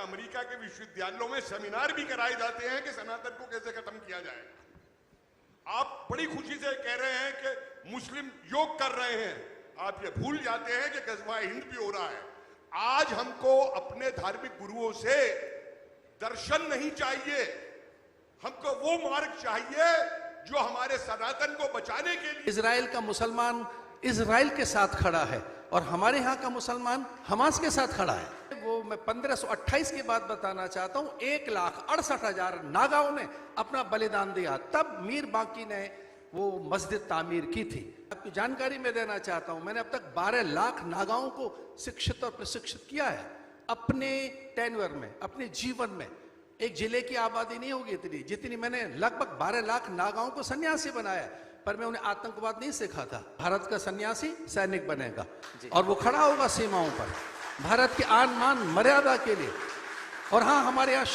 America के विश्वविद्यालयों में सेमिनार भी कराए जाते हैं कि सनातन को कैसे खत्म किया जाए। आप बड़ी खुशी से कह रहे हैं कि मुस्लिम योग कर रहे हैं, आप ये भूल जाते हैं कि गज़वा हिंद भी हो रहा है। आज हमको अपने धार्मिक गुरुओं से दर्शन नहीं चाहिए, हमको वो मार्ग चाहिए जो हमारे सनातन को बचाने के लिए। इजराइल का मुसलमान इजराइल के साथ खड़ा है और हमारे यहाँ का मुसलमान हमास के साथ खड़ा है। वो मैं 1528 की बात बताना चाहता हूँ। 1,68,000 नागाओं ने अपना बलिदान दिया, तब मीर बांकी ने वो मस्जिद तामीर की थी। आपकी जानकारी में देना चाहता हूँ, मैंने अब तक 12 लाख नागाओं को शिक्षित और प्रशिक्षित किया है अपने टेन्योर में, अपने जीवन में। एक जिले की आबादी नहीं होगी इतनी जितनी मैंने लगभग 12 लाख नागाओं को सन्यासी बनाया, पर मैं उन्हें आतंकवाद नहीं सिखा था। भारत का सन्यासी सैनिक बनेगा और वो खड़ा होगा सीमाओं पर भारत की आन मान मर्यादा के लिए। और हाँ, हमारे यहाँ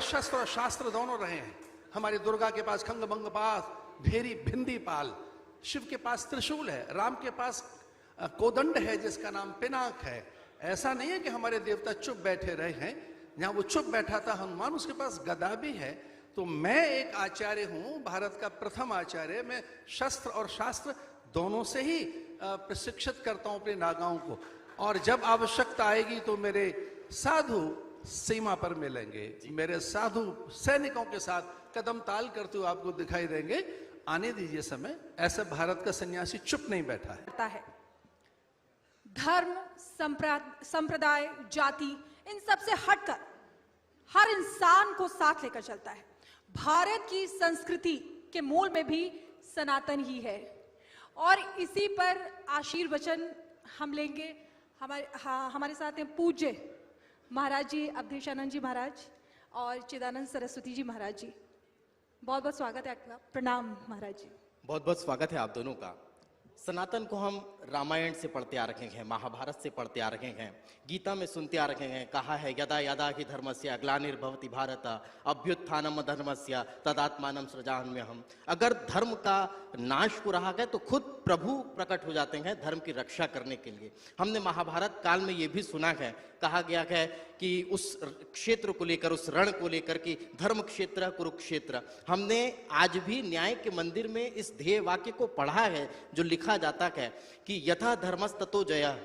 शस्त्र और शास्त्र दोनों रहे हैं। हमारी दुर्गा के पास खंग भंग पास, भेरी भिंदी पाल, शिव के पास त्रिशूल है, राम के पास कोदंड है जिसका नाम पिनाक है। ऐसा नहीं है कि हमारे देवता चुप बैठे रहे हैं। जहां वो चुप बैठा था हनुमान, उसके पास गदा भी है। तो मैं एक आचार्य हूं, भारत का प्रथम आचार्य। मैं शस्त्र और शास्त्र दोनों से ही प्रशिक्षित करता हूं अपने नागाओं को। और जब आवश्यकता आएगी तो मेरे साधु सीमा पर मिलेंगे, मेरे साधु सैनिकों के साथ कदम ताल करते हुए आपको दिखाई देंगे। आने दीजिए समय। ऐसे भारत का सन्यासी चुप नहीं बैठा है। धर्म, संप्रदाय, जाति, इन सब से हटकर हर इंसान को साथ लेकर चलता है। भारत की संस्कृति के मूल में भी सनातन ही है और इसी पर आशीर्वचन हम लेंगे। हमारे साथ हैं पूज्य महाराज जी, अवधेशानंद जी महाराज और चिदानंद सरस्वती जी महाराज जी। बहुत बहुत स्वागत है आपका। प्रणाम महाराज जी। बहुत बहुत स्वागत है आप दोनों का। सनातन को हम रामायण से पढ़ते आ रखे हैं, महाभारत से पढ़ते आ रखे हैं, गीता में सुनते आ रखे हैं। कहा है यदा यदा हि धर्मस्य ग्लानिर्भवति भारत अभ्युत्थानम धर्मस्य तदात्मानं सृजाम्यहम्। अगर धर्म का नाश हो रहा है तो खुद प्रभु प्रकट हो जाते हैं धर्म की रक्षा करने के लिए। हमने महाभारत काल में ये भी सुना है, कहा गया है कि उस क्षेत्र को लेकर, उस रण को लेकर कि धर्म क्षेत्र कुरुक्षेत्र। हमने आज भी न्याय के मंदिर में इस ध्येय वाक्य को पढ़ा है जो लिखा जाता है कि यथा धर्मस्ततो जयः।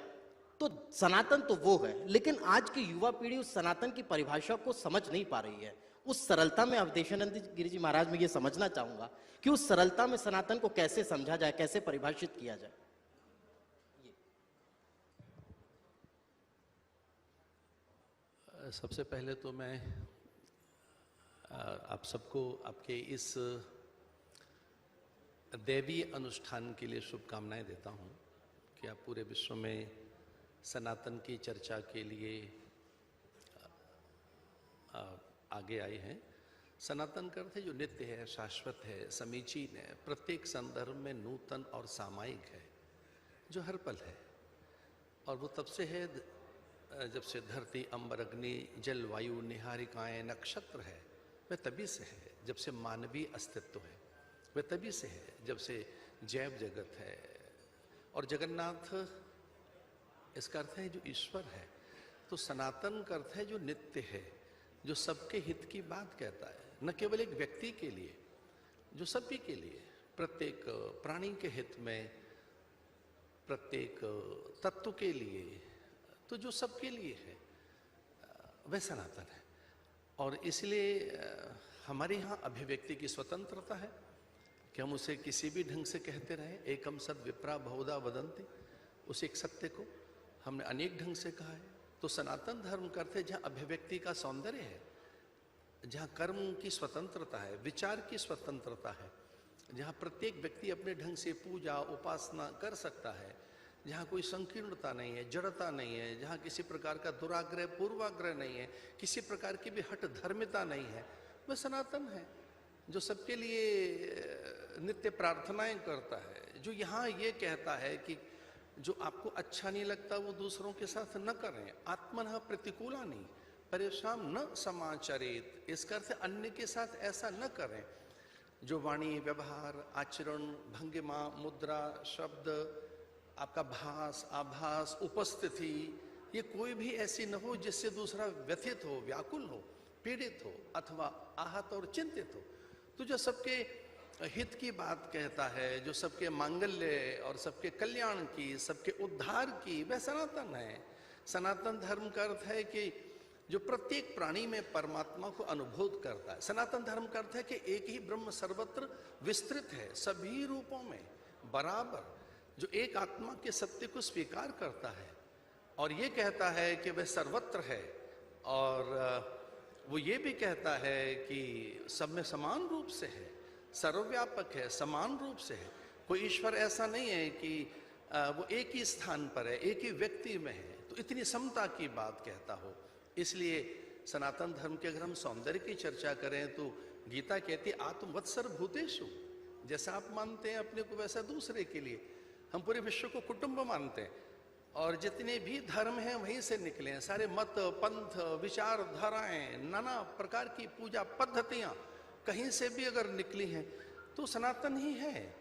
तो सनातन तो वो है, लेकिन आज की युवा पीढ़ी उस सनातन की परिभाषा को समझ नहीं पा रही है। उस सरलता में अवधेशानंद गिरि जी महाराज में ये समझना चाहूंगा कि उस सरलता में सनातन को कैसे समझा जाए, कैसे परिभाषित किया जाए। सबसे पहले तो मैं आप सबको आपके इस दैवीय अनुष्ठान के लिए शुभकामनाएं देता हूं कि आप पूरे विश्व में सनातन की चर्चा के लिए आगे आए हैं। सनातन का अर्थ है जो नित्य है, शाश्वत है, समीचीन है, प्रत्येक संदर्भ में नूतन और सामायिक है, जो हर पल है। और वो तब से है जब से धरती, अंबर, अग्नि, जल, वायु, निहारिकाएं, नक्षत्र है, वह तभी से है। जब से मानवीय अस्तित्व है वह तभी से है, जब से जैव जगत है। और जगन्नाथ इसका अर्थ है जो ईश्वर है। तो सनातन का अर्थ है जो नित्य है, जो सबके हित की बात कहता है, न केवल एक व्यक्ति के लिए, जो सभी के लिए, प्रत्येक प्राणी के हित में, प्रत्येक तत्व के लिए, तो जो सबके लिए है वह सनातन है। और इसलिए हमारे यहाँ अभिव्यक्ति की स्वतंत्रता है कि हम उसे किसी भी ढंग से कहते रहें। एकम सद विप्रा बहुधा वदंती, उस एक सत्य को हमने अनेक ढंग से कहा है। तो सनातन धर्म का अर्थ है जहाँ अभिव्यक्ति का सौंदर्य है, जहाँ कर्म की स्वतंत्रता है, विचार की स्वतंत्रता है, जहाँ प्रत्येक व्यक्ति अपने ढंग से पूजा उपासना कर सकता है, जहाँ कोई संकीर्णता नहीं है, जड़ता नहीं है, जहाँ किसी प्रकार का दुराग्रह पूर्वाग्रह नहीं है, किसी प्रकार की भी हठ धर्मिता नहीं है, वह सनातन है। जो सबके लिए नित्य प्रार्थनाएं करता है, जो यहाँ ये कहता है कि जो आपको अच्छा नहीं लगता वो दूसरों के साथ न करें, आत्मनः प्रतिकूला नहीं, परेशान न समाचरित, इसका अर्थ अन्य के साथ ऐसा न करें। जो वाणी, व्यवहार, आचरण, भंगिमा, मुद्रा, शब्द, आपका भास, आभास, उपस्थिति, ये कोई भी ऐसी न हो जिससे दूसरा व्यथित हो, व्याकुल हो, पीड़ित हो अथवा आहत और चिंतित हो। तो जो सबके हित की बात कहता है, जो सबके मांगल्य और सबके कल्याण की, सबके उद्धार की, वह सनातन है। सनातन धर्म का अर्थ है कि जो प्रत्येक प्राणी में परमात्मा को अनुभूत करता है। सनातन धर्म का अर्थ है कि एक ही ब्रह्म सर्वत्र विस्तृत है, सभी रूपों में बराबर, जो एक आत्मा के सत्य को स्वीकार करता है और ये कहता है कि वह सर्वत्र है, और वो ये भी कहता है कि सब में समान रूप से है, सर्वव्यापक है, समान रूप से है। कोई ईश्वर ऐसा नहीं है कि वो एक ही स्थान पर है, एक ही व्यक्ति में है, तो इतनी समता की बात कहता हो। इसलिए सनातन धर्म के अगर हम सौंदर्य की चर्चा करें तो गीता कहती है आत्मवत्सर भूतेषु, जैसा आप मानते हैं अपने को वैसा दूसरे के लिए। हम पूरे विश्व को कुटुंब मानते हैं और जितने भी धर्म हैं वहीं से निकले हैं। सारे मत, पंथ, विचारधाराएं, नाना प्रकार की पूजा पद्धतियां कहीं से भी अगर निकली हैं तो सनातन ही है।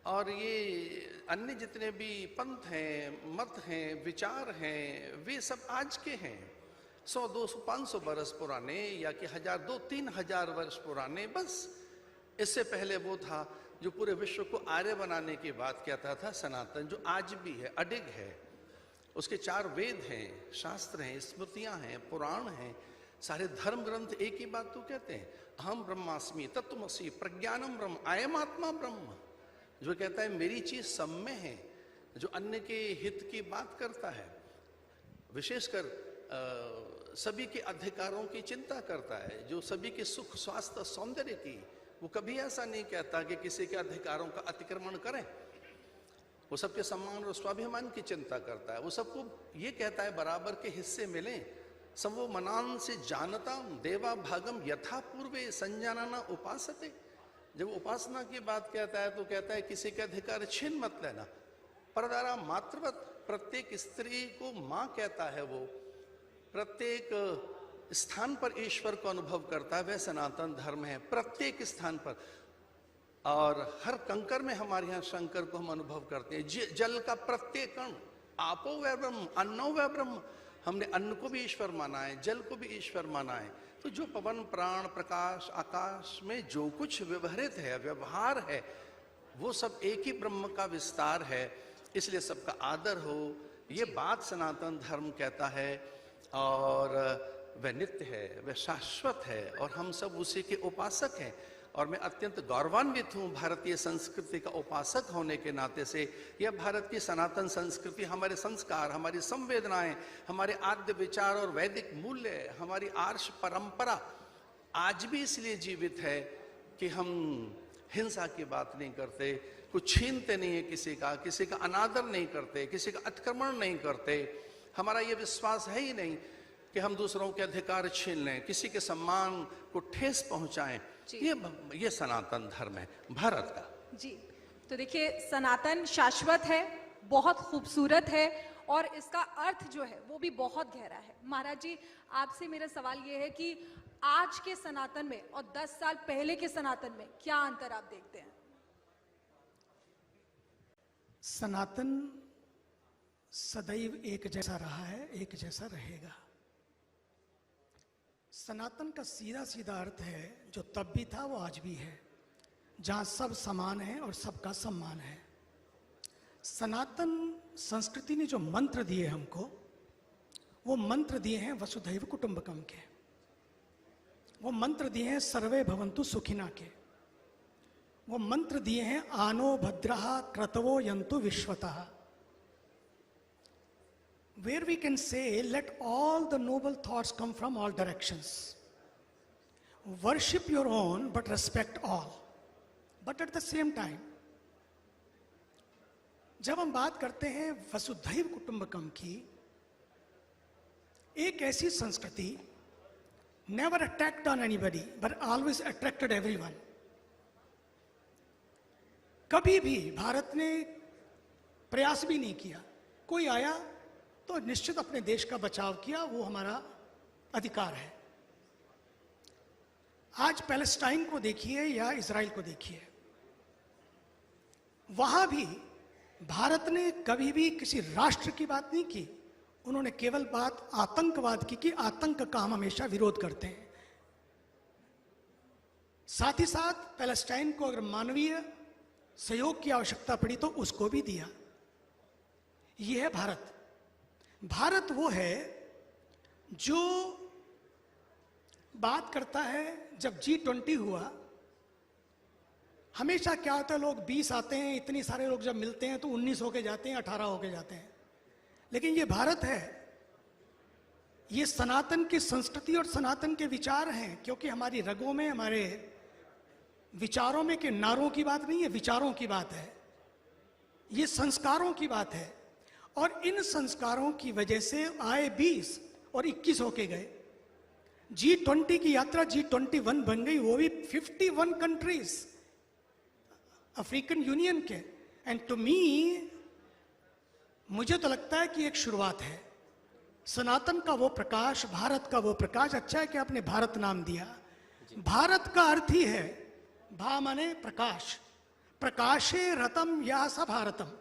और ये अन्य जितने भी पंथ हैं, मत हैं, विचार हैं, वे सब आज के हैं, 100, 200, 500 वर्ष पुराने या कि 1000, 2, 3000 वर्ष पुराने। बस इससे पहले वो था जो पूरे विश्व को आर्य बनाने की बात कहता था, सनातन, जो आज भी है, अडिग है। उसके 4 वेद हैं, शास्त्र हैं, स्मृतियां हैं, पुराण हैं, सारे धर्म ग्रंथ एक ही बात तो कहते हैं, अहम ब्रह्मास्मि तत्त्वमसि प्रज्ञानम ब्रह्म, अयम आत्मा ब्रह्म। जो कहता है मेरी चीज सब में है, जो अन्य के हित की बात करता है, विशेषकर सभी के अधिकारों की चिंता करता है, जो सभी के सुख, स्वास्थ्य, सौंदर्य की, वो कभी ऐसा नहीं कहता कि किसी के अधिकारों का अतिक्रमण करें। वो सबके सम्मान और स्वाभिमान की चिंता करता है। वो सबको ये कहता है बराबर के हिस्से मिलें। समो मनान से जानता देवा भागम यथा पूर्वे संजानाना उपासते। जब उपासना की बात कहता है तो कहता है किसी के अधिकार छीन मत लेना। परदारा मातृवत, प्रत्येक स्त्री को माँ कहता है, वो प्रत्येक स्थान पर ईश्वर को अनुभव करता है, वह सनातन धर्म है, प्रत्येक स्थान पर। और हर कंकर में हमारे यहाँ शंकर को हम अनुभव करते हैं। जल का प्रत्येक कण, आपो वह ब्रह्म, अन्नो वह ब्रह्म। हमने अन्न को भी ईश्वर माना है, जल को भी ईश्वर माना है। तो जो पवन, प्राण, प्रकाश, आकाश में जो कुछ व्यवहारित है, व्यवहार है, वो सब एक ही ब्रह्म का विस्तार है। इसलिए सबका आदर हो, ये बात सनातन धर्म कहता है। और वह नित्य है, वह शाश्वत है, और हम सब उसी के उपासक हैं। और मैं अत्यंत गौरवान्वित हूँ भारतीय संस्कृति का उपासक होने के नाते से। यह भारत की सनातन संस्कृति, हमारे संस्कार, हमारी संवेदनाएं, हमारे आद्य विचार और वैदिक मूल्य, हमारी आर्ष परंपरा आज भी इसलिए जीवित है कि हम हिंसा की बात नहीं करते, कुछ छीनते नहीं है किसी का अनादर नहीं करते, किसी का अतिक्रमण नहीं करते। हमारा ये विश्वास है ही नहीं कि हम दूसरों के अधिकार छीन लें, किसी के सम्मान को ठेस पहुंचाएं। ये सनातन धर्म है भारत का। जी, तो देखिए सनातन शाश्वत है, बहुत खूबसूरत है, और इसका अर्थ जो है वो भी बहुत गहरा है। महाराज जी, आपसे मेरा सवाल ये है कि आज के सनातन में और 10 साल पहले के सनातन में क्या अंतर आप देखते हैं? सनातन सदैव एक जैसा रहा है, एक जैसा रहेगा। सनातन का सीधा सीधा अर्थ है, जो तब भी था वो आज भी है, जहां सब समान है और सबका सम्मान है। सनातन संस्कृति ने जो मंत्र दिए हमको, वो मंत्र दिए हैं वसुधैव कुटुंबकम के, वो मंत्र दिए हैं सर्वे भवन्तु सुखिना के, वो मंत्र दिए हैं आनो भद्रः क्रतवो यन्तु विश्वतः, where we can say let all the noble thoughts come from all directions, worship your own but respect all. But at the same time, जब हम बात करते हैं वसुधैव कुटुंबकम की, एक ऐसी संस्कृति never attacked on anybody but always attracted everyone. कभी भी भारत ने प्रयास भी नहीं किया, कोई आया तो निश्चित अपने देश का बचाव किया, वो हमारा अधिकार है। आज पैलेस्टाइन को देखिए या इजराइल को देखिए, वहां भी भारत ने कभी भी किसी राष्ट्र की बात नहीं की, उन्होंने केवल बात आतंकवाद की कि आतंक का हम हमेशा विरोध करते हैं। साथ ही साथ पैलेस्टाइन को अगर मानवीय सहयोग की आवश्यकता पड़ी तो उसको भी दिया। यह है भारत। भारत वो है जो बात करता है, जब G20 हुआ, हमेशा क्या होता है, लोग 20 आते हैं, इतने सारे लोग जब मिलते हैं तो 19 होके जाते हैं, 18 होके जाते हैं। लेकिन ये भारत है, ये सनातन की संस्कृति और सनातन के विचार हैं, क्योंकि हमारी रगों में, हमारे विचारों में के नारों की बात नहीं है, विचारों की बात है, ये संस्कारों की बात है। और इन संस्कारों की वजह से आए 20 और 21 होके गए। G20 की यात्रा G21 बन गई, वो भी 51 कंट्रीज अफ्रीकन यूनियन के। एंड टू मी, मुझे तो लगता है कि एक शुरुआत है। सनातन का वो प्रकाश, भारत का वो प्रकाश। अच्छा है कि आपने भारत नाम दिया। भारत का अर्थ ही है, भा माने प्रकाश, प्रकाशे रतम या स भारतम,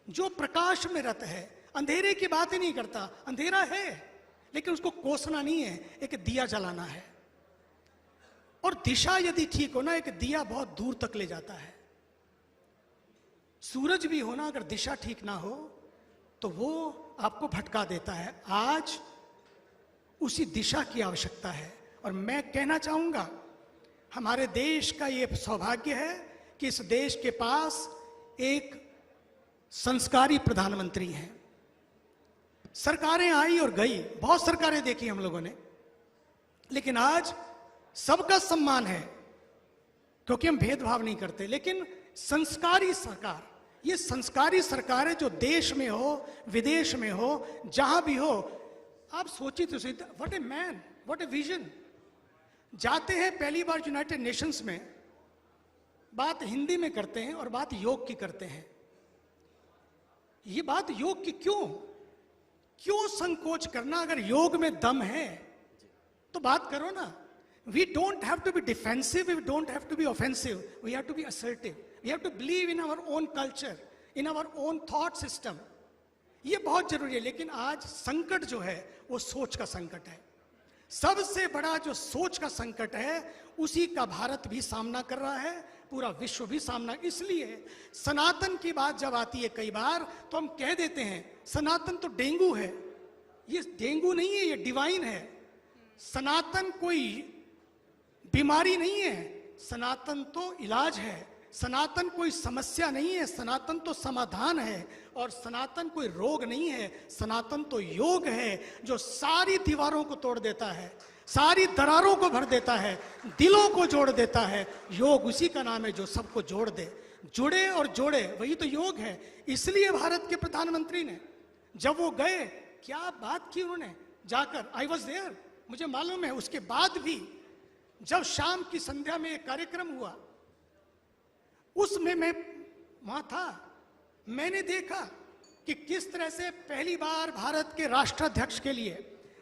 जो प्रकाश में रत है, अंधेरे की बात ही नहीं करता। अंधेरा है लेकिन उसको कोसना नहीं है, एक दिया जलाना है। और दिशा यदि ठीक हो ना, एक दिया बहुत दूर तक ले जाता है। सूरज भी होना, अगर दिशा ठीक ना हो तो वो आपको भटका देता है। आज उसी दिशा की आवश्यकता है। और मैं कहना चाहूंगा, हमारे देश का ये सौभाग्य है कि इस देश के पास एक संस्कारी प्रधानमंत्री हैं। सरकारें आई और गई, बहुत सरकारें देखी हम लोगों ने, लेकिन आज सबका सम्मान है क्योंकि हम भेदभाव नहीं करते। लेकिन संस्कारी सरकार, ये संस्कारी सरकार है जो देश में हो, विदेश में हो, जहां भी हो। आप सोचिए तो सही, what a man, what a vision. जाते हैं पहली बार यूनाइटेड नेशंस में, बात हिंदी में करते हैं और बात योग की करते हैं। ये बात योग की क्यों संकोच करना? अगर योग में दम है तो बात करो ना। We don't have to be defensive, we don't have to be offensive, we have to be assertive, we have to believe in our own culture, in our own thought system. ये बहुत जरूरी है। लेकिन आज संकट जो है वो सोच का संकट है। सबसे बड़ा जो सोच का संकट है उसी का भारत भी सामना कर रहा है, पूरा विश्व भी सामना। इसलिए सनातन की बात जब आती है कई बार तो हम कह देते हैं सनातन तो डेंगू है। ये डेंगू नहीं है, ये डिवाइन है। सनातन कोई बीमारी नहीं है, सनातन तो इलाज है। सनातन कोई समस्या नहीं है, सनातन तो समाधान है। और सनातन कोई रोग नहीं है, सनातन तो योग है जो सारी दीवारों को तोड़ देता है, सारी दरारों को भर देता है, दिलों को जोड़ देता है। योग उसी का नाम है जो सबको जोड़ दे, जुड़े और जोड़े, वही तो योग है। इसलिए भारत के प्रधानमंत्री ने जब वो गए, क्या बात की उन्होंने जाकर, आई वॉज देयर, मुझे मालूम है। उसके बाद भी जब शाम की संध्या में एक कार्यक्रम हुआ, उसमें मैं वहां था, मैंने देखा कि किस तरह से पहली बार भारत के राष्ट्राध्यक्ष के लिए,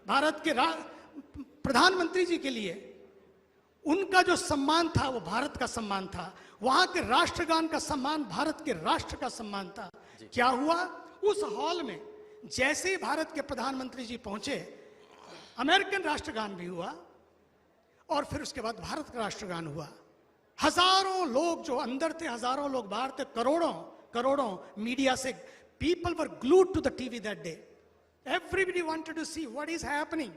भारत के प्रधानमंत्री जी के लिए उनका जो सम्मान था वो भारत का सम्मान था। वहां के राष्ट्रगान का सम्मान भारत के राष्ट्र का सम्मान था। क्या हुआ उस हॉल में? जैसे ही भारत के प्रधानमंत्री जी पहुंचे, अमेरिकन राष्ट्रगान भी हुआ और फिर उसके बाद भारत का राष्ट्रगान हुआ। हजारों लोग जो अंदर थे, हजारों लोग बाहर थे, करोड़ों मीडिया से, people were glued to the TV that day. Everybody wanted to see what is happening.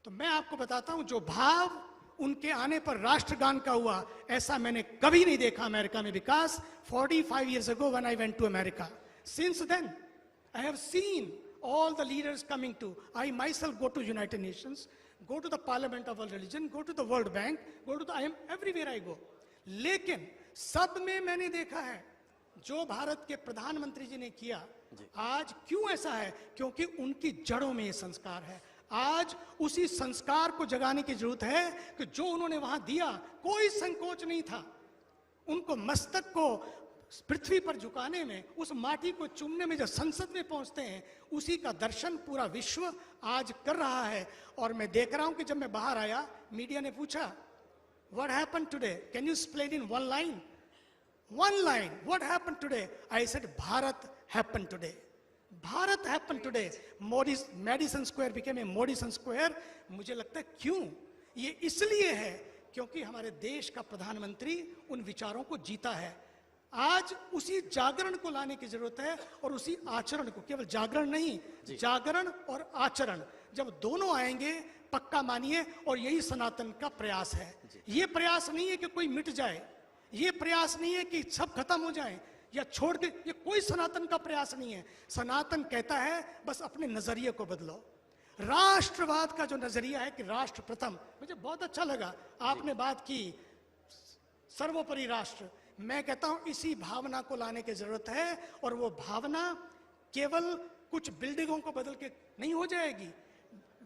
तो मैं आपको बताता हूं, जो भाव उनके आने पर राष्ट्रगान का हुआ, ऐसा मैंने कभी नहीं देखा अमेरिका में। Because 45 years ago when I went to America, since then I have seen all the leaders coming to, I myself go to United Nations, go to the Parliament of World Religion, go to the World Bank, go to the, I am everywhere I go. लेकिन सब में मैंने देखा है जो भारत के प्रधानमंत्री जी ने किया। आज क्यों ऐसा है? क्योंकि उनकी जड़ों में ये संस्कार है। आज उसी संस्कार को जगाने की जरूरत है कि जो उन्होंने वहां दिया, कोई संकोच नहीं था। उनको मस्तक को पृथ्वी पर झुकाने में, उस माटी को चूमने में, जब संसद में पहुंचते हैं, उसी का दर्शन पूरा विश्व आज कर रहा है। और मैं देख रहा हूं कि जब मैं बाहर आया, मीडिया ने पूछा what happened today, can you explain in one line what happened today? I said Bharat happened today. Bharat happen today, Madison square became a Modison square. मुझे लगता है क्यों, ये इसलिए है क्योंकि हमारे देश का प्रधानमंत्री उन विचारों को जीता है। आज उसी जागरण को लाने की जरूरत है और उसी आचरण को, केवल जागरण नहीं, जागरण और आचरण जब दोनों आएंगे, पक्का मानिए, और यही सनातन का प्रयास है। ये प्रयास नहीं है कि कोई मिट जाए, ये प्रयास नहीं है कि सब खत्म हो जाए या छोड़ दे, ये कोई सनातन का प्रयास नहीं है। सनातन कहता है बस अपने नजरिए को बदलो। राष्ट्रवाद का जो नजरिया है कि राष्ट्र प्रथम, मुझे बहुत अच्छा लगा आपने बात की सर्वोपरि राष्ट्र। मैं कहता हूं इसी भावना को लाने की जरूरत है, और वो भावना केवल कुछ बिल्डिंगों को बदल के नहीं हो जाएगी।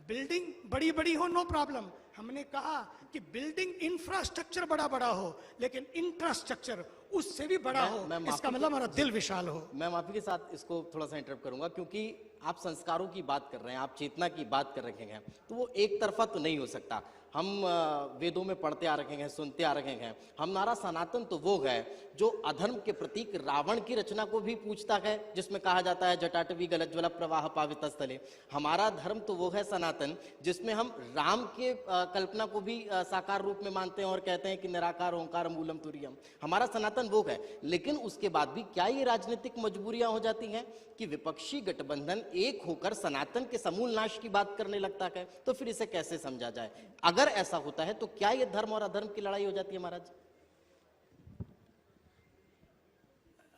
बिल्डिंग बड़ी बड़ी हो, नो प्रॉब्लम। हमने कहा कि बिल्डिंग इंफ्रास्ट्रक्चर बड़ा बड़ा हो, लेकिन इंफ्रास्ट्रक्चर उससे भी बड़ा हो, इसका मतलब हमारा दिल विशाल हो। मैं माफी के साथ इसको थोड़ा सा इंटरप्ट करूंगा, क्योंकि आप संस्कारों की बात कर रहे हैं, आप चेतना की बात कर रखे हैं, तो वो एक तरफा तो नहीं हो सकता। हम वेदों में पढ़ते आ रखे हैं, सुनते आ रखे हैं। हमारा सनातन तो वो है जो अधर्म के प्रतीक रावण की रचना को भी पूछता है, जिसमें कहा जाता है जटाटवी गलज्ज्वल प्रवाह पावित स्थले। हमारा धर्म तो वो है सनातन जिसमें हम राम के कल्पना को भी साकार रूप में मानते हैं और कहते हैं कि निराकार ओंकार मूलम तुरियम। हमारा सनातन वो है, लेकिन उसके बाद भी क्या ये राजनीतिक मजबूरियां हो जाती हैं कि विपक्षी गठबंधन एक होकर सनातन के समूल नाश की बात करने लगता है? तो फिर इसे कैसे समझा जाए? अगर ऐसा होता है तो क्या ये धर्म और अधर्म की लड़ाई हो जाती है महाराज?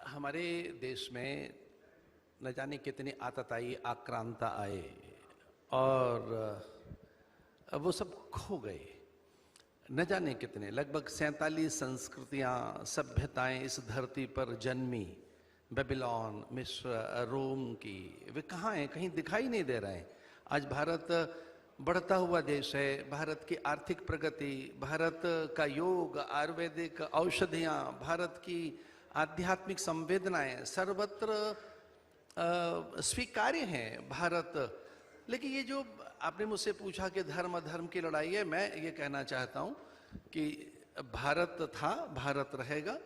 हमारे देश में न जाने कितनी आतताई आक्रांता आए और वो सब खो गए। न जाने कितने, लगभग 47 संस्कृतियां, सभ्यताएं इस धरती पर जन्मी। बेबीलोन, मिस्र, रोम की, वे कहाँ हैं? कहीं दिखाई नहीं दे रहे हैं। आज भारत बढ़ता हुआ देश है। भारत की आर्थिक प्रगति, भारत का योग, आयुर्वेदिक औषधियाँ, भारत की आध्यात्मिक संवेदनाएं सर्वत्र स्वीकार्य हैं भारत। लेकिन ये जो आपने मुझसे पूछा कि धर्म अधर्म की लड़ाई है, मैं ये कहना चाहता हूँ कि भारत था, भारत रहेगा।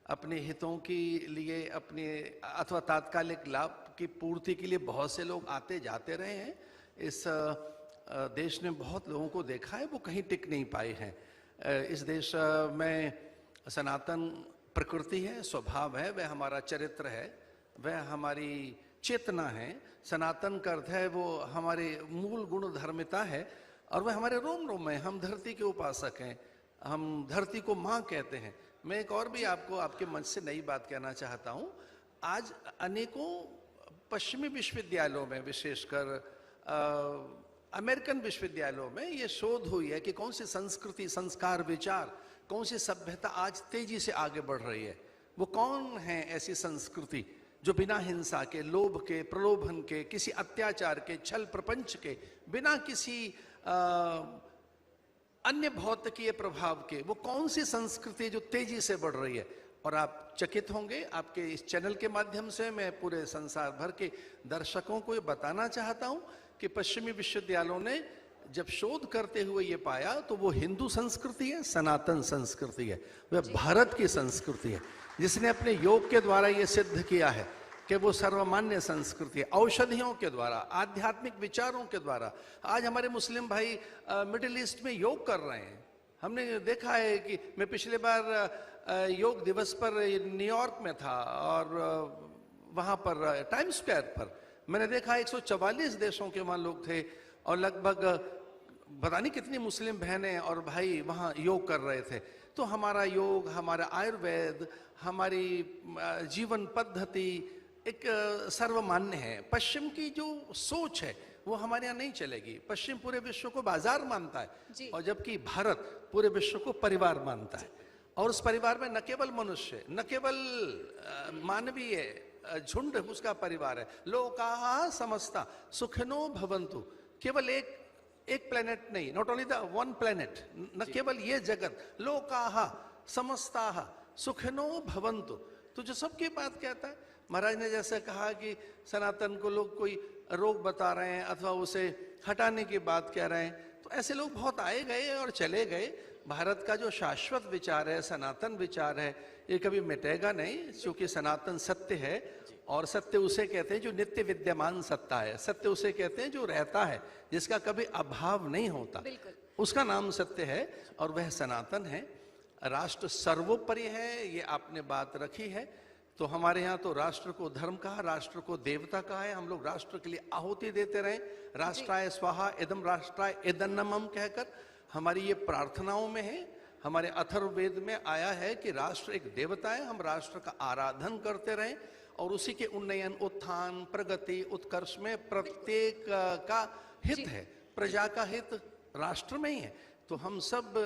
अपने हितों के लिए, अपने अथवा तात्कालिक लाभ की पूर्ति के लिए बहुत से लोग आते जाते रहे हैं। इस देश ने बहुत लोगों को देखा है, वो कहीं टिक नहीं पाए हैं। इस देश में सनातन प्रकृति है, स्वभाव है, वह हमारा चरित्र है, वह हमारी चेतना है। सनातन का अर्थ है वो हमारे मूल गुण धर्मिता है, और वह हमारे रोम रोम में। हम धरती के उपासक हैं, हम धरती को माँ कहते हैं। मैं एक और भी आपको आपके मंच से नई बात कहना चाहता हूँ। आज अनेकों पश्चिमी विश्वविद्यालयों में, विशेषकर अमेरिकन विश्वविद्यालयों में ये शोध हुई है कि कौन सी संस्कृति, संस्कार, विचार, कौन सी सभ्यता आज तेजी से आगे बढ़ रही है। वो कौन है ऐसी संस्कृति जो बिना हिंसा के, लोभ के, प्रलोभन के, किसी अत्याचार के, छल प्रपंच के, बिना किसी अन्य भौतिकीय प्रभाव के, वो कौन सी संस्कृति जो तेजी से बढ़ रही है। और आप चकित होंगे, आपके इस चैनल के माध्यम से मैं पूरे संसार भर के दर्शकों को ये बताना चाहता हूं कि पश्चिमी विश्वविद्यालयों ने जब शोध करते हुए ये पाया तो वो हिंदू संस्कृति है, सनातन संस्कृति है, वह भारत की संस्कृति है, जिसने अपने योग के द्वारा ये सिद्ध किया है कि वो सर्वमान्य संस्कृति है। औषधियों के द्वारा, आध्यात्मिक विचारों के द्वारा आज हमारे मुस्लिम भाई मिडिल ईस्ट में योग कर रहे हैं। हमने देखा है कि मैं पिछले बार योग दिवस पर न्यूयॉर्क में था और वहाँ पर टाइम्स स्क्वायर पर मैंने देखा 144 देशों के वहाँ लोग थे और लगभग पता नहीं कितनी मुस्लिम बहनें और भाई वहाँ योग कर रहे थे। तो हमारा योग, हमारा आयुर्वेद, हमारी जीवन पद्धति एक सर्वमान्य है। पश्चिम की जो सोच है वो हमारे यहाँ नहीं चलेगी। पश्चिम पूरे विश्व को बाजार मानता है और जबकि भारत पूरे विश्व को परिवार मानता है। और उस परिवार में न केवल मनुष्य, न केवल मानवीय झुंड उसका परिवार है। लोकाः समस्ता सुखिनो भवन्तु, केवल एक प्लेनेट नहीं, not only the one planet, न केवल ये जगत, लोकाः समस्ताः सुखिनो भवन्तु। तो जो सबकी बात कहता है, महाराज ने जैसे कहा कि सनातन को लोग कोई रोग बता रहे हैं अथवा उसे हटाने की बात कह रहे हैं, तो ऐसे लोग बहुत आए गए और चले गए। भारत का जो शाश्वत विचार है, सनातन विचार है, ये कभी मिटेगा नहीं, क्योंकि सनातन सत्य है। और सत्य उसे कहते हैं जो नित्य विद्यमान सत्ता है। सत्य उसे कहते हैं जो रहता है, जिसका कभी अभाव नहीं होता, बिल्कुल। उसका नाम सत्य है और वह सनातन है। राष्ट्र सर्वोपरि है, ये आपने बात रखी है। तो हमारे यहाँ तो राष्ट्र को धर्म कहा, राष्ट्र को देवता कहा है। हम लोग राष्ट्र के लिए आहुति देते रहे, राष्ट्राय स्वाहा इदम राष्ट्राय इदन्नमम कहकर हमारी ये प्रार्थनाओं में है। हमारे अथर्ववेद में आया है कि राष्ट्र एक देवता है, हम राष्ट्र का आराधन करते रहें और उसी के उन्नयन, उत्थान, प्रगति, उत्कर्ष में प्रत्येक का हित है। प्रजा का हित राष्ट्र में ही है। तो हम सब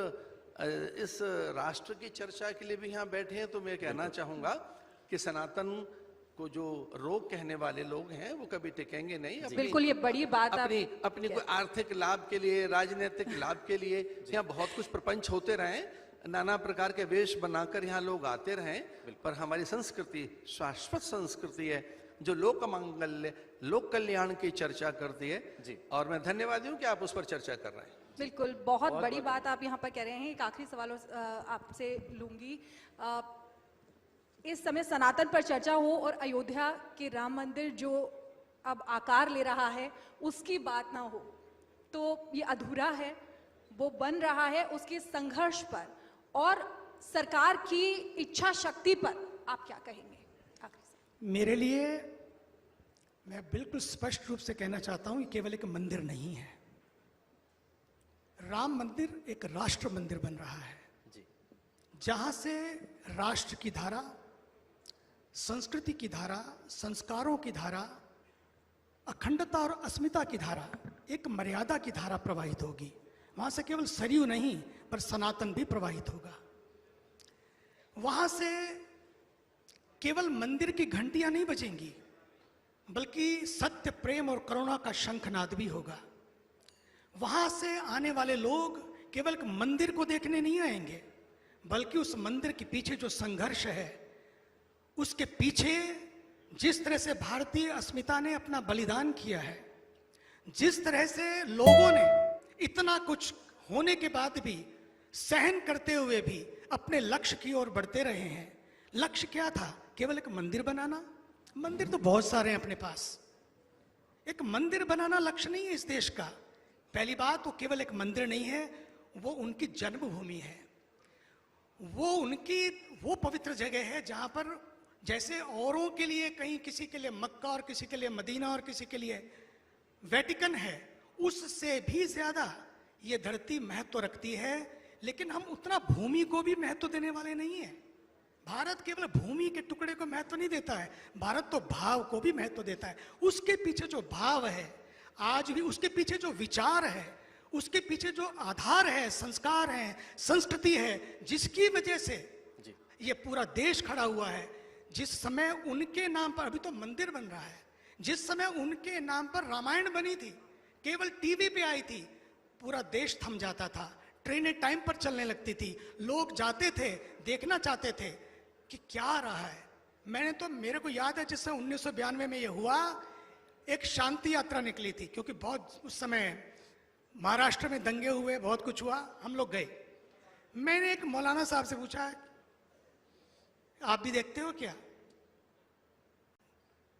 इस राष्ट्र की चर्चा के लिए भी यहाँ बैठे हैं। तो मैं कहना चाहूंगा कि सनातन को जो रोग कहने वाले लोग हैं वो कभी टिकेंगे नहीं। बिल्कुल, ये बड़ी बात अपनी कोई आर्थिक लाभ के लिए, राजनीतिक लाभ के लिए यहाँ बहुत कुछ प्रपंच होते रहे, नाना प्रकार के वेश बनाकर यहाँ लोग आते रहे, पर हमारी संस्कृति शाश्वत संस्कृति है जो लोक मंगल्य, लोक कल्याण की चर्चा करती है जी। और मैं धन्यवादी हूँ कि आप उस पर चर्चा कर रहे हैं। बिल्कुल, बहुत बड़ी बात आप यहाँ पर कह रहे हैं। एक आखिरी सवाल आपसे लूंगी। इस समय सनातन पर चर्चा हो और अयोध्या के राम मंदिर जो अब आकार ले रहा है उसकी बात ना हो तो ये अधूरा है। वो बन रहा है उसके संघर्ष पर और सरकार की इच्छा शक्ति पर आप क्या कहेंगे? मेरे लिए मैं बिल्कुल स्पष्ट रूप से कहना चाहता हूं, ये केवल एक मंदिर नहीं है। राम मंदिर एक राष्ट्र मंदिर बन रहा है जी। जहां से राष्ट्र की धारा, संस्कृति की धारा, संस्कारों की धारा, अखंडता और अस्मिता की धारा, एक मर्यादा की धारा प्रवाहित होगी। वहां से केवल सरयू नहीं पर सनातन भी प्रवाहित होगा। वहां से केवल मंदिर की घंटियां नहीं बजेंगी बल्कि सत्य, प्रेम और करुणा का शंखनाद भी होगा। वहां से आने वाले लोग केवल मंदिर को देखने नहीं आएंगे बल्कि उस मंदिर के पीछे जो संघर्ष है, उसके पीछे जिस तरह से भारतीय अस्मिता ने अपना बलिदान किया है, जिस तरह से लोगों ने इतना कुछ होने के बाद भी, सहन करते हुए भी अपने लक्ष्य की ओर बढ़ते रहे हैं। लक्ष्य क्या था? केवल एक मंदिर बनाना? मंदिर तो बहुत सारे हैं अपने पास। एक मंदिर बनाना लक्ष्य नहीं है इस देश का। पहली बात, वो केवल एक मंदिर नहीं है, वो उनकी जन्मभूमि है। वो पवित्र जगह है जहां पर जैसे औरों के लिए कहीं किसी के लिए मक्का और किसी के लिए मदीना और किसी के लिए वेटिकन है, उससे भी ज्यादा ये धरती महत्व रखती है। लेकिन हम उतना भूमि को भी महत्व देने वाले नहीं है। भारत केवल भूमि के टुकड़े को महत्व नहीं देता है, भारत तो भाव को भी महत्व देता है। उसके पीछे जो भाव है आज भी, उसके पीछे जो विचार है, उसके पीछे जो आधार है, संस्कार है, संस्कृति है, जिसकी वजह से ये पूरा देश खड़ा हुआ है। जिस समय उनके नाम पर, अभी तो मंदिर बन रहा है, जिस समय उनके नाम पर रामायण बनी थी, केवल टीवी पे आई थी, पूरा देश थम जाता था, ट्रेनें टाइम पर चलने लगती थी, लोग जाते थे, देखना चाहते थे कि क्या रहा है। मेरे को याद है जिस समय 1992 में ये हुआ, एक शांति यात्रा निकली थी, क्योंकि बहुत उस समय महाराष्ट्र में दंगे हुए, बहुत कुछ हुआ, हम लोग गए। मैंने एक मौलाना साहब से पूछा, आप भी देखते हो क्या?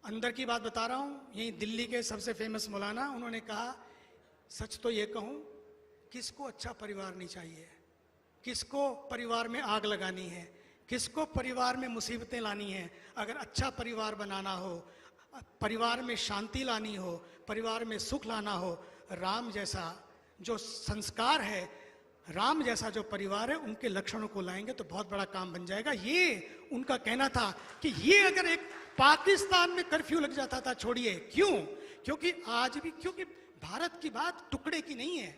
अंदर की बात बता रहा हूं, यही दिल्ली के सबसे फेमस मौलाना, उन्होंने कहा, सच तो ये कहूं, किसको अच्छा परिवार नहीं चाहिए? किसको परिवार में आग लगानी है? किसको परिवार में मुसीबतें लानी है? अगर अच्छा परिवार बनाना हो, परिवार में शांति लानी हो, परिवार में सुख लाना हो, राम जैसा जो संस्कार है, राम जैसा जो परिवार है, उनके लक्षणों को लाएंगे तो बहुत बड़ा काम बन जाएगा। ये उनका कहना था कि ये अगर एक पाकिस्तान में कर्फ्यू लग जाता था, छोड़िए, क्यों? क्योंकि आज भी, क्योंकि भारत की बात टुकड़े की नहीं है।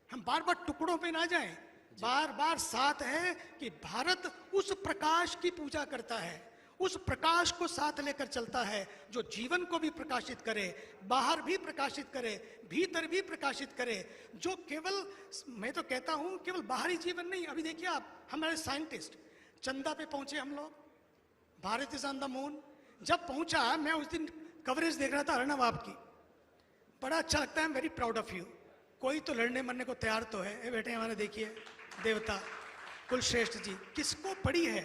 हम बार बार टुकड़ों पे ना जाएं, बार बार साथ है कि भारत उस प्रकाश की पूजा करता है, उस प्रकाश को साथ लेकर चलता है जो जीवन को भी प्रकाशित करे, बाहर भी प्रकाशित करे, भीतर भी प्रकाशित करे। जो केवल, मैं तो कहता हूं, केवल बाहरी जीवन नहीं। अभी देखिए आप, हमारे साइंटिस्ट चंदा पे पहुंचे, हम लोग, Bharat is on the moon. जब पहुंचा, मैं उस दिन कवरेज देख रहा था अर्णव आपकी, बड़ा अच्छा लगता है। I am very proud of you. कोई तो लड़ने मरने को तैयार तो है। बेटे हमारे देखिए, देवता कुलश्रेष्ठ जी किसको पड़ी है,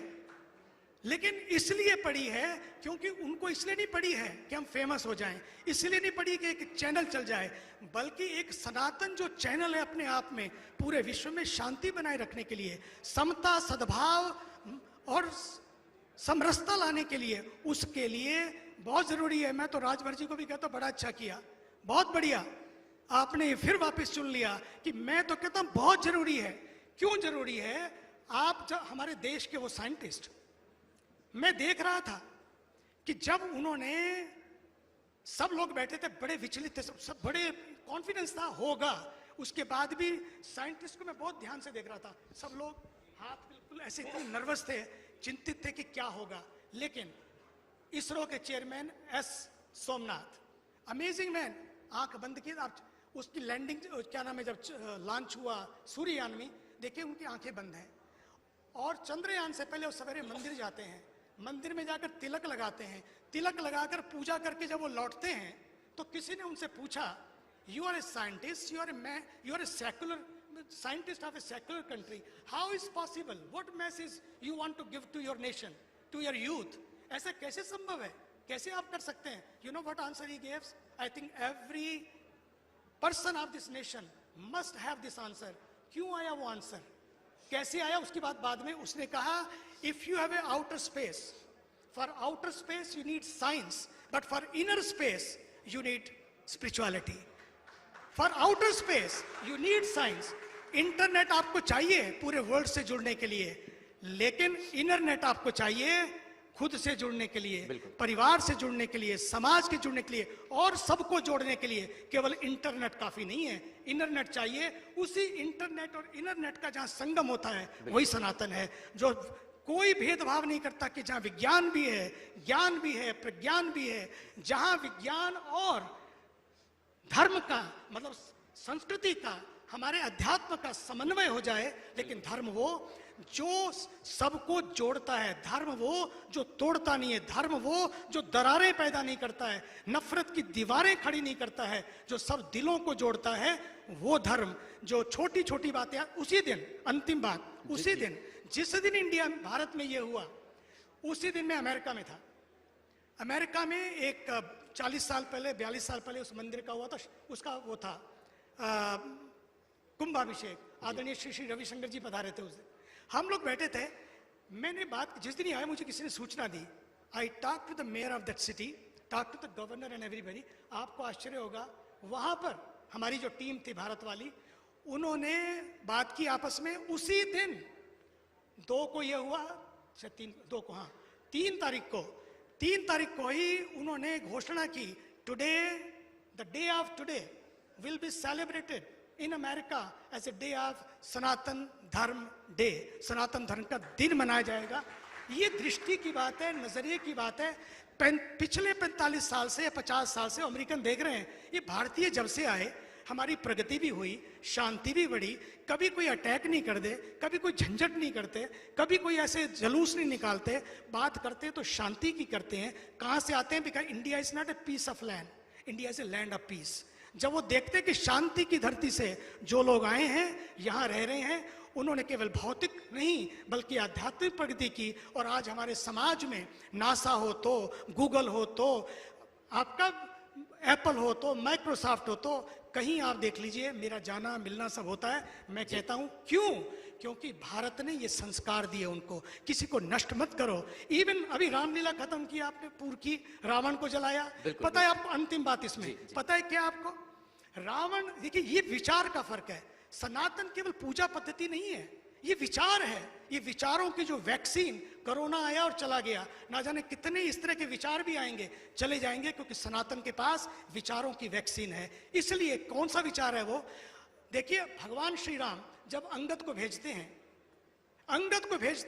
लेकिन इसलिए पड़ी है क्योंकि उनको इसलिए नहीं पड़ी है कि हम फेमस हो जाएं, इसलिए नहीं पड़ी कि एक चैनल चल जाए, बल्कि एक सनातन जो चैनल है अपने आप में पूरे विश्व में शांति बनाए रखने के लिए, समता सद्भाव और समरसता लाने के लिए, उसके लिए बहुत जरूरी है। मैं तो राजभर जी को भी कहता हूं बड़ा अच्छा किया, बहुत बढ़िया, आपने फिर वापस चुन लिया कि मैं तो कहता हूं बहुत जरूरी है। क्यों जरूरी है? आप जब हमारे देश के वो साइंटिस्ट, मैं देख रहा था कि जब उन्होंने, सब लोग बैठे थे बड़े विचलित थे, सब बड़े कॉन्फिडेंस था होगा, उसके बाद भी साइंटिस्ट को मैं बहुत ध्यान से देख रहा था, सब लोग हाथ बिल्कुल ऐसे इतने नर्वस थे, चिंतित थे कि क्या होगा। लेकिन इसरो के chairman S Somnath, amazing man, आंख बंद की, आप उसकी लैंडिंग क्या नाम है, जब लॉन्च हुआ सूर्ययान में, देखिए उनकी आंखें बंद हैं, और चंद्रयान से पहले वो सवेरे मंदिर जाते हैं, मंदिर में जाकर तिलक लगाते हैं, तिलक लगाकर पूजा करके जब वो लौटते हैं तो किसी ने उनसे पूछा, you are a scientist, you are a secular scientist of a secular country, how is possible, what message you want to give to your nation, to your youth, ऐसा कैसे संभव है, कैसे आप कर सकते हैं? You know what answer he gives? I think every person of this nation must have this answer. क्यों आया वो आंसर, कैसे आया, उसकी बात बाद में। उसने कहा, if you have a outer space, for outer space you need science, but for inner space you need spirituality. For outer space you need science. Internet आपको चाहिए पूरे वर्ल्ड से जुड़ने के लिए, लेकिन इनरनेट आपको चाहिए खुद से जुड़ने के लिए, परिवार से जुड़ने के लिए, समाज के जुड़ने के लिए, और सबको जोड़ने के लिए केवल इंटरनेट काफी नहीं है, इंटरनेट चाहिए। उसी इंटरनेट और इंटरनेट का जहां संगम होता है वही सनातन है, जो कोई भेदभाव नहीं करता, कि जहां विज्ञान भी है, ज्ञान भी है, प्रज्ञान भी है, जहां विज्ञान और धर्म का मतलब संस्कृति का, हमारे अध्यात्म का समन्वय हो जाए। लेकिन धर्म वो जो सबको जोड़ता है, धर्म वो जो तोड़ता नहीं है, धर्म वो जो दरारें पैदा नहीं करता है, नफरत की दीवारें खड़ी नहीं करता है, जो सब दिलों को जोड़ता है, वो धर्म। जो छोटी छोटी बातें, उसी दिन, अंतिम बात, उसी दिन जिस दिन इंडिया भारत में ये हुआ, उसी दिन मैं अमेरिका में था। अमेरिका में एक 40 साल पहले, 42 साल पहले उस मंदिर का हुआ था, उसका वो था कुंभाभिषेक, आदरणीय श्री श्री रविशंकर जी पधारे थे उस दिन। हम लोग बैठे थे, मैंने बात, जिस दिन आया मुझे किसी ने सूचना दी, I talk to the mayor of that city, talk to the governor and everybody. आपको आश्चर्य होगा, वहां पर हमारी जो टीम थी भारत वाली, उन्होंने बात की आपस में। उसी दिन 2 को यह हुआ, 2 को, हाँ 3 तारीख को ही उन्होंने घोषणा की, today, the day of today will be celebrated in America as a day of Sanatan Dharma day, सनातन धर्म का दिन मनाया जाएगा। ये दृष्टि की बात है, नजरिए की बात है। पिछले 45 साल से, 50 साल से अमेरिकन देख रहे हैं, ये भारतीय जब से आए, हमारी प्रगति भी हुई, शांति भी बढ़ी, कभी कोई अटैक नहीं कर दे, कभी कोई झंझट नहीं करते, कभी कोई ऐसे जलूस नहीं निकालते, बात करते तो शांति की करते हैं। कहाँ से आते हैं? Because India is not a piece of land, India is a land of peace. जब वो देखते कि शांति की धरती से जो लोग आए हैं, यहाँ रह रहे हैं, उन्होंने केवल भौतिक नहीं बल्कि आध्यात्मिक प्रगति की। और आज हमारे समाज में नासा हो तो, गूगल हो तो, आपका एप्पल हो तो, माइक्रोसॉफ्ट हो तो, कहीं आप देख लीजिए, मेरा जाना मिलना सब होता है। मैं कहता हूं क्यों? क्योंकि भारत ने ये संस्कार दिए उनको, किसी को नष्ट मत करो। इवन अभी रामलीला खत्म की आपने, पूर्व की, रावण को जलाया। पता है आपको अंतिम बात इसमें? पता है क्या आपको? रावण, देखिए ये विचार का फर्क है। सनातन केवल पूजा पद्धति नहीं है, ये विचार है। ये विचारों की जो वैक्सीन, कोरोना आया और चला गया, ना जाने कितने इस तरह के विचार भी आएंगे, चले जाएंगे, क्योंकि सनातन के पास विचारों की वैक्सीन है। इसलिए कौन सा विचार है वो? देखिए, भगवान श्री राम जब अंगद को भेजते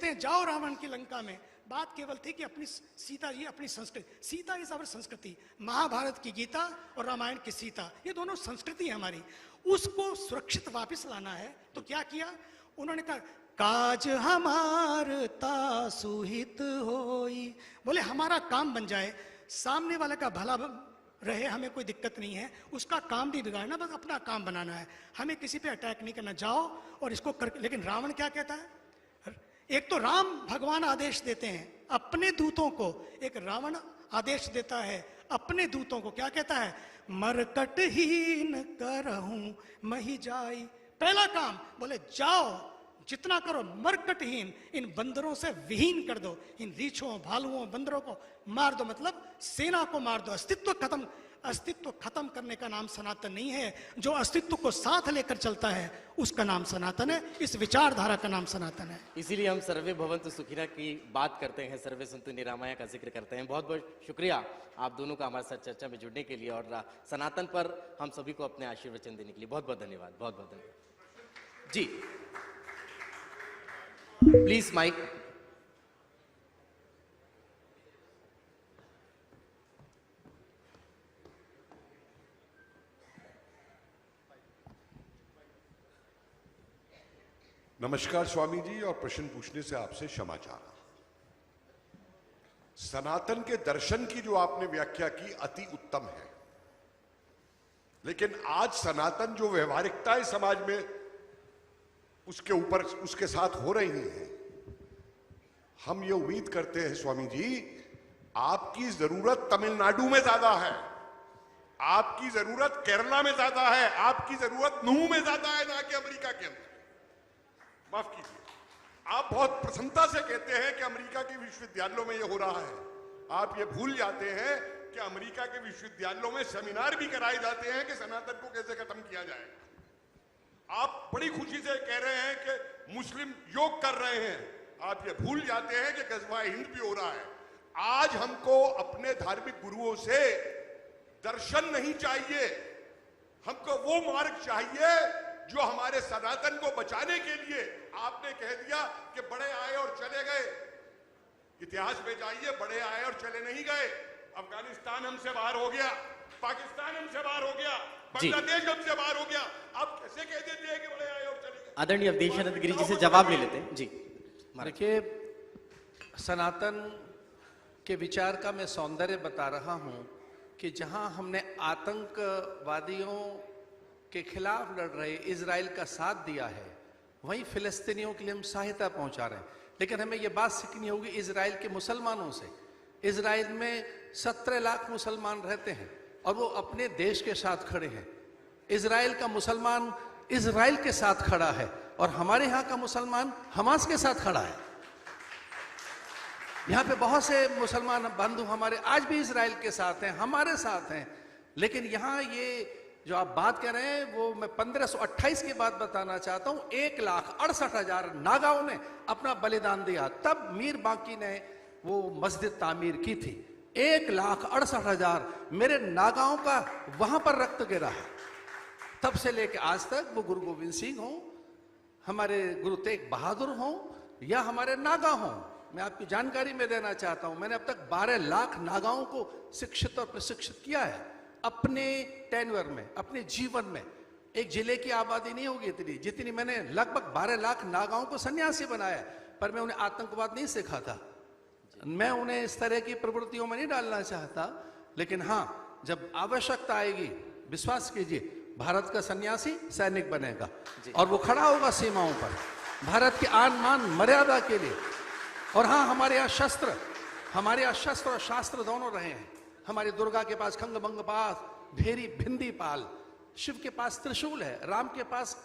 हैं, जाओ रावण की लंका में, बात केवल थी कि अपनी सीता जी, अपनी संस्कृति, सीता इज आवर संस्कृति। महाभारत की गीता और रामायण की सीता, ये दोनों संस्कृति है हमारी, उसको सुरक्षित वापस लाना है। तो क्या किया उन्होंने? कहा, काज हमार तासुहित होई, बोले हमारा काम बन जाए, सामने वाले का भला रहे, हमें कोई दिक्कत नहीं है, उसका काम नहीं बिगाड़ना, बस अपना काम बनाना है, हमें किसी पे अटैक नहीं करना, जाओ और इसको कर। लेकिन रावण क्या कहता है? एक तो राम भगवान आदेश देते हैं अपने दूतों को, एक रावण आदेश देता है अपने दूतों को, क्या कहता है? मरकटहीन करहूं मही जाई। पहला काम बोले जाओ जितना करो मरकटहीन, इन बंदरों से विहीन कर दो, इन रीछों भालुओं बंदरों को मार दो, मतलब सेना को मार दो। अस्तित्व खत्म करने का नाम सनातन नहीं है, जो अस्तित्व को साथ लेकर चलता है उसका नाम सनातन है, इस विचारधारा का नाम सनातन है। इसीलिए हम सर्वे भवन्तु सुखिनः की बात करते हैं, सर्वे सन्तु निरामया का जिक्र करते हैं। बहुत बहुत शुक्रिया आप दोनों का हमारे साथ चर्चा में जुड़ने के लिए और सनातन पर हम सभी को अपने आशीर्वचन देने के लिए बहुत बहुत धन्यवाद, बहुत बहुत धन्यवाद जी। Please mic. नमस्कार स्वामी जी, और प्रश्न पूछने से आपसे क्षमा चाहना। सनातन के दर्शन की जो आपने व्याख्या की अति उत्तम है, लेकिन आज सनातन जो व्यवहारिकताएं समाज में उसके ऊपर उसके साथ हो रही हैं, हम ये उम्मीद करते हैं स्वामी जी, आपकी जरूरत तमिलनाडु में ज्यादा है, आपकी जरूरत केरला में ज्यादा है, आपकी जरूरत नूह में ज्यादा है, ना कि अमेरिका के अंदर। माफ कीजिए, आप बहुत प्रसन्नता से कहते हैं कि अमेरिका के विश्वविद्यालयों में यह हो रहा है, आप ये भूल जाते हैं कि अमेरिका के विश्वविद्यालयों में सेमिनार भी कराए जाते हैं कि सनातन को कैसे खत्म किया जाए। आप बड़ी खुशी से कह रहे हैं कि मुस्लिम योग कर रहे हैं, आप ये भूल जाते हैं कि गज़वा हिंद भी हो रहा है। आज हमको अपने धार्मिक गुरुओं से दर्शन नहीं चाहिए, हमको वो मार्ग चाहिए जो हमारे सनातन को बचाने के लिए आपने कह दिया कि बड़े आए और चले गए। इतिहास में जाइए, बड़े आए और चले नहीं गए। अफगानिस्तान हमसे बाहर हो गया, पाकिस्तान हमसे बाहर हो गया, बांग्लादेश हमसे बाहर हो गया। आप कैसे कह देते हैं कि बड़े आए और चले गए? आदरणीय अवधेशानंद गिरी जी से जवाब ले लेते हैं जी। देखिए, सनातन के विचार का मैं सौंदर्य बता रहा हूं कि जहां हमने आतंकवादियों के खिलाफ लड़ रहे इजराइल का साथ दिया है, वहीं फिलिस्तीनियों के लिए हम सहायता पहुंचा रहे हैं। लेकिन हमें यह बात सीखनी होगी इजराइल के मुसलमानों से। इजराइल में 17 लाख मुसलमान रहते हैं और वो अपने देश के साथ खड़े हैं। इजराइल का मुसलमान इजराइल के साथ खड़ा है और हमारे यहाँ का मुसलमान हमास के साथ खड़ा है। यहाँ पे बहुत से मुसलमान बंधु हमारे आज भी इजराइल के साथ हैं, हमारे साथ हैं। लेकिन यहाँ ये जो आप बात कर रहे हैं वो मैं 1528 की बात बताना चाहता हूं। 1,68,000 नागाओं ने अपना बलिदान दिया, तब मीर बांकी ने वो मस्जिद तामीर की थी। 1,68,000 मेरे नागाओं का वहां पर रक्त गिरा है। तब से लेकर आज तक, वो गुरु गोविंद सिंह हो, हमारे गुरु तेग बहादुर हो या हमारे नागा हो, मैं आपकी जानकारी में देना चाहता हूं, मैंने अब तक 12 लाख नागाओं को शिक्षित और प्रशिक्षित किया है अपने टेन्योर में, अपने जीवन में। एक जिले की आबादी नहीं होगी इतनी जितनी मैंने लगभग 12 लाख नागाओं को सन्यासी बनाया। पर मैं उन्हें आतंकवाद नहीं सिखाता, मैं उन्हें इस तरह की प्रवृत्तियों में नहीं डालना चाहता। लेकिन हाँ, जब आवश्यकता आएगी, विश्वास कीजिए, भारत का सन्यासी सैनिक बनेगा और वो खड़ा होगा सीमाओं पर भारत के आन मान मर्यादा के लिए। और हाँ, हमारे यहाँ शस्त्र और शास्त्र दोनों रहे हैं। हमारी दुर्गा के पास खंग भंग पास, भेरी भिंदी पाल, शिव के पास त्रिशूल है, राम के पास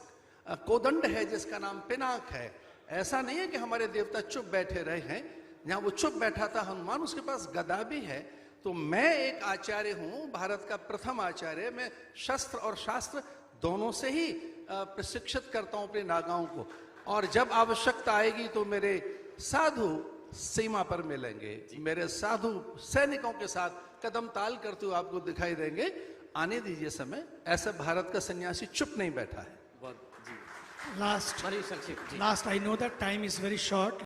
कोदंड है जिसका नाम पिनाक है। ऐसा नहीं है कि हमारे देवता चुप बैठे रहे हैं, जहां वो चुप बैठा था हनुमान, उसके पास गदा भी है। तो मैं एक आचार्य हूं, भारत का प्रथम आचार्य। मैं शस्त्र और शास्त्र दोनों से ही प्रशिक्षित करता हूं अपने नागाओं को। और जब आवश्यकता आएगी तो मेरे साधु सीमा पर मिलेंगे, मेरे साधु सैनिकों के साथ कदम ताल करते हुए आपको दिखाई देंगे। आने दीजिए समय, ऐसा भारत का सन्यासी चुप नहीं बैठा है। Last, I know that time is very short.